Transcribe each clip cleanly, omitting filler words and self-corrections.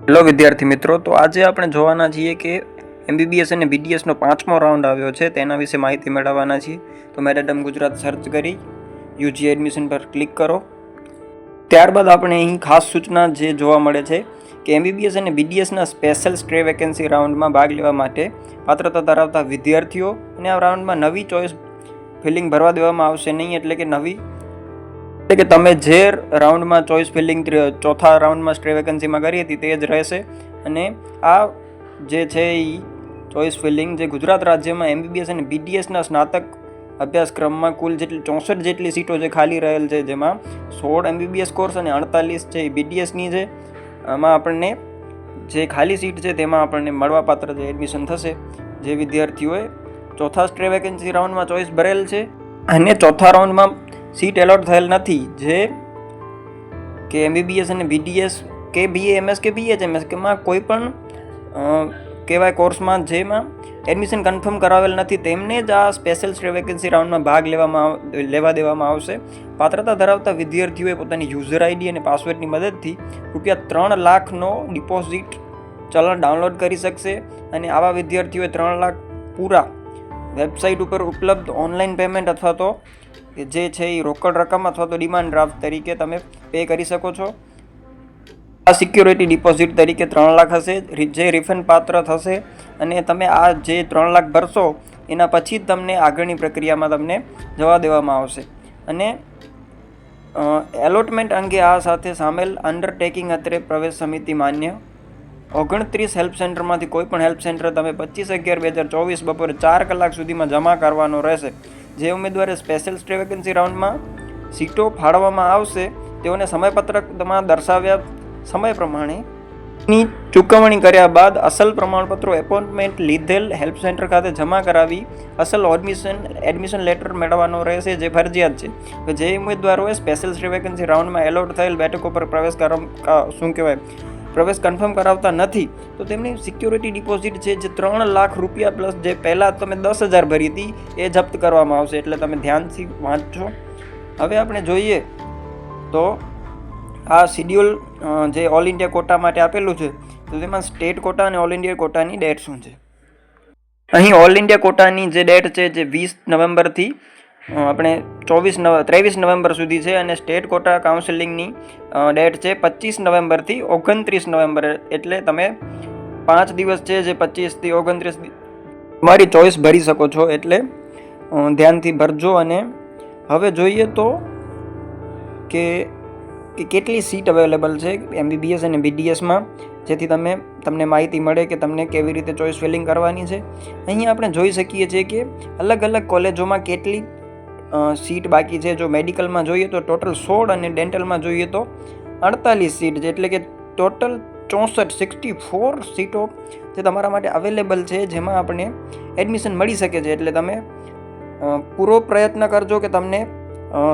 Hello વિદ્યાર્થી મિત્રો, તો આજે આપણે જોવાના છીએ કે MBBS અને BDSનો 5મો રાઉન્ડ આવ્યો છે, તેના વિશે માહિતી મેળવવાના છીએ. તો મેરેડમ ગુજરાત સર્ચ કરી UG એડમિશન પર ક્લિક કરો. ત્યારબાદ આપણે અહીં ખાસ સૂચના જે જોવા મળે છે કે MBBS અને BDSના સ્પેશિયલ સ્ટ્રે વેકેન્સી રાઉન્ડમાં ભાગ લેવા માટે પાત્રતા ધરાવતા વિદ્યાર્થીઓ અને આ રાઉન્ડમાં નવી ચોઇસ ફિલિંગ ભરવા દેવામાં આવશે નહીં. એટલે કે તમે જે રાઉન્ડમાં ચોઇસ ફિલિંગ ચોથા રાઉન્ડમાં સ્ટ્રે વેકેન્સીમાં કરી હતી તે જ રહેશે. અને આ જે છે એ ચોઇસ ફિલિંગ જે ગુજરાત રાજ્યમાં MBBS અને BDSના સ્નાતક અભ્યાસક્રમમાં કુલ 64 જેટલી સીટો જે ખાલી રહેલ છે, જેમાં 16 MBBS કોર્સ અને 48 છે એ BDSની છે. આમાં આપણને જે ખાલી સીટ છે તેમાં આપણને મળવાપાત્ર જે એડમિશન થશે જે વિદ્યાર્થીઓએ ચોથા સ્ટ્રે વેકેન્સી રાઉન્ડમાં ચોઇસ ભરેલ છે અને ચોથા રાઉન્ડમાં સીટ એલોટ થયેલ નથી, જે કે MBBS અને BDS કે BAMS કે BHMS કેમાં કોઈ પણ કહેવાય કોર્સમાં જેમાં એડમિશન કન્ફર્મ કરાવેલ નથી, તેમને જ આ સ્પેશિયલ સ્ટ્રે વેકેન્સી રાઉન્ડમાં ભાગ લેવા દેવામાં આવશે. પાત્રતા ધરાવતા વિદ્યાર્થીઓએ પોતાની યુઝર ID અને પાસવર્ડની મદદથી ₹3 લાખનો ડિપોઝિટ ચલણ ડાઉનલોડ કરી શકશે. અને આવા વિદ્યાર્થીઓએ 3 લાખ પૂરા વેબસાઇટ ઉપર ઉપલબ્ધ ઓનલાઈન પેમેન્ટ અથવા તો જે છે એ રોકડ રકમ અથવા તો ડિમાન્ડ ડ્રાફ્ટ તરીકે તમે પે કરી શકો છો. આ સિક્યોરિટી ડિપોઝિટ તરીકે 3 લાખ હશે, જે રિફંડ પાત્ર થશે. અને તમે આ જે 3 લાખ ભરશો એના પછી જ તમને આગળની પ્રક્રિયામાં તમને જવા દેવામાં આવશે. અને એલોટમેન્ટ અંગે આ સાથે સામેલ અંડરટેકિંગ અત્રે પ્રવેશ સમિતિ માન્ય 29 હેલ્પ સેન્ટરમાંથી કોઈ પણ હેલ્પ સેન્ટર તમે 25/11/2024 બપોરે 4 કલાક સુધીમાં જમા કરવાનો રહેશે. જે ઉમેદવારે સ્પેશિયલ સ્ટ્રે વેકેન્સી રાઉન્ડમાં સીટો ફાળવવામાં આવશે તેઓને સમયપત્રકમાં દર્શાવ્યા સમય પ્રમાણેની ચૂકવણી કર્યા બાદ અસલ પ્રમાણપત્રો એપોઇન્ટમેન્ટ લીધેલ હેલ્પ સેન્ટર ખાતે જમા કરાવી અસલ એડમિશન લેટર મેળવવાનો રહેશે, જે ફરજિયાત છે. જે ઉમેદવારોએ સ્પેશિયલ સ્ટ્રે વેકેન્સી રાઉન્ડમાં એલોટ થયેલ બેઠકો પર પ્રવેશ કન્ફર્મ કરાવતા નથી તો તેમની સિક્યોરિટી ડિપોઝિટ છે જે ₹3 લાખ પ્લસ જે પહેલાં તમે 10,000 ભરી હતી એ જપ્ત કરવામાં આવશે. એટલે તમે ધ્યાનથી વાંચજો. હવે આપણે જોઈએ તો આ શિડ્યુલ જે ઓલ ઇન્ડિયા કોટા માટે આપેલું છે, તો તેમાં સ્ટેટ કોટા અને ઓલ ઇન્ડિયા કોટાની ડેટ શું છે. અહીં ઓલ ઇન્ડિયા કોટાની જે ડેટ છે જે 20 નવેમ્બરથી આપણે 23 નવેમ્બર સુધી છે. અને સ્ટેટ કોટા કાઉન્સેલિંગની ડેટ છે 25 નવેમ્બરથી 29 નવેમ્બર. એટલે તમે 5 દિવસ છે જે 25થી 29 તમારી ચોઈસ ભરી શકો છો. એટલે ધ્યાનથી ભરજો. અને હવે જોઈએ તો કે કેટલી સીટ અવેલેબલ છે MBBS અને BDSમાં, જેથી તમને માહિતી મળે કે તમને કેવી રીતે ચોઈસ ફિલિંગ કરવાની છે. અહીં આપણે જોઈ શકીએ છીએ કે અલગ અલગ કોલેજોમાં કેટલી સીટ બાકી છે. જો મેડિકલમાં જોઈએ તો ટોટલ 16 અને ડેન્ટલમાં જોઈએ તો 48 સીટ છે. એટલે કે ટોટલ 64 સીટો જે તમારા માટે અવેલેબલ છે, જેમાં આપણે એડમિશન મળી શકે છે. એટલે તમે પૂરો પ્રયત્ન કરજો કે તમને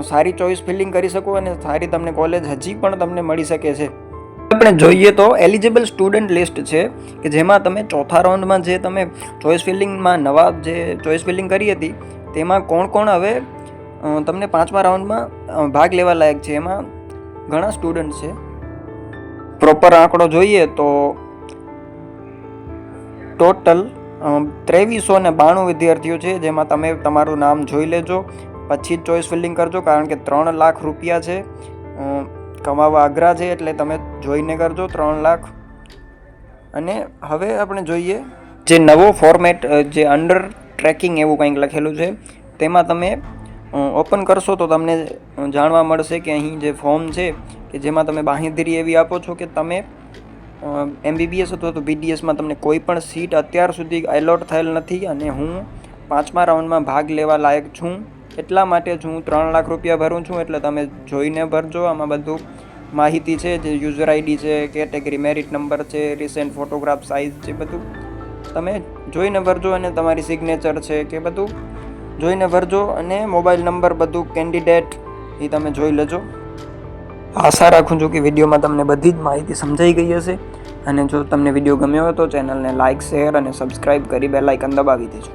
સારી ચોઇસ ફિલિંગ કરી શકો અને સારી તમને કોલેજ હજી પણ તમને મળી શકે છે. આપણે જોઈએ તો એલિજિબલ સ્ટુડન્ટ લિસ્ટ છે કે જેમાં તમે ચોથા રાઉન્ડમાં જે તમે ચોઇસ ફિલિંગમાં નવા જે ચોઇસ ફિલિંગ કરી હતી તેમાં કોણ હવે તમને 5મા રાઉન્ડમાં ભાગ લેવા લાયક છે. એમાં ઘણા સ્ટુડન્ટ છે. પ્રોપર આંકડો જોઈએ તો ટોટલ 2392 વિદ્યાર્થીઓ છે, જેમાં તમે તમારું નામ જોઈ લેજો પછી જ ચોઇસ ફિલિંગ કરજો. કારણ કે ₹3 લાખ છે, કમાવા અઘરા છે, એટલે તમે જોઈને કરજો 3 લાખ. અને હવે આપણે જોઈએ જે નવો ફોર્મેટ જે અંડર ટ્રેકિંગ એવું કંઈક લખેલું છે, તેમાં તમે ઓપન કરશો તો તમને જાણવા મળશે કે અહીં જે ફોર્મ છે કે જેમાં તમે બાંહેધરી એવી આપો છો કે તમે MBBS અથવા તો BDSમાં તમને કોઈ પણ સીટ અત્યાર સુધી એલોટ થયેલ નથી અને હું 5મા રાઉન્ડમાં ભાગ લેવા લાયક છું, એટલા માટે જ હું ₹3 લાખ ભરું છું. એટલે તમે જોઈને ભરજો. આમાં બધું માહિતી છે, જે યુઝર ID છે, કેટેગરી, મેરિટ નંબર છે, રિસેન્ટ ફોટોગ્રાફ સાઇઝ છે, બધું તમે જોઈને ભરજો. અને તમારી સિગ્નેચર છે કે બધું જોઈને ભરજો. અને મોબાઈલ નંબર બધું કેન્ડિડેટ એ તમે જોઈ લેજો. આશા રાખું છું કે વિડીયોમાં તમને બધી જ માહિતી સમજાઈ ગઈ હશે. અને જો તમને વિડીયો ગમ્યો હોય તો ચેનલને લાઇક, શેર અને સબસ્ક્રાઈબ કરી બેલ આઇકન દબાવી દેજો.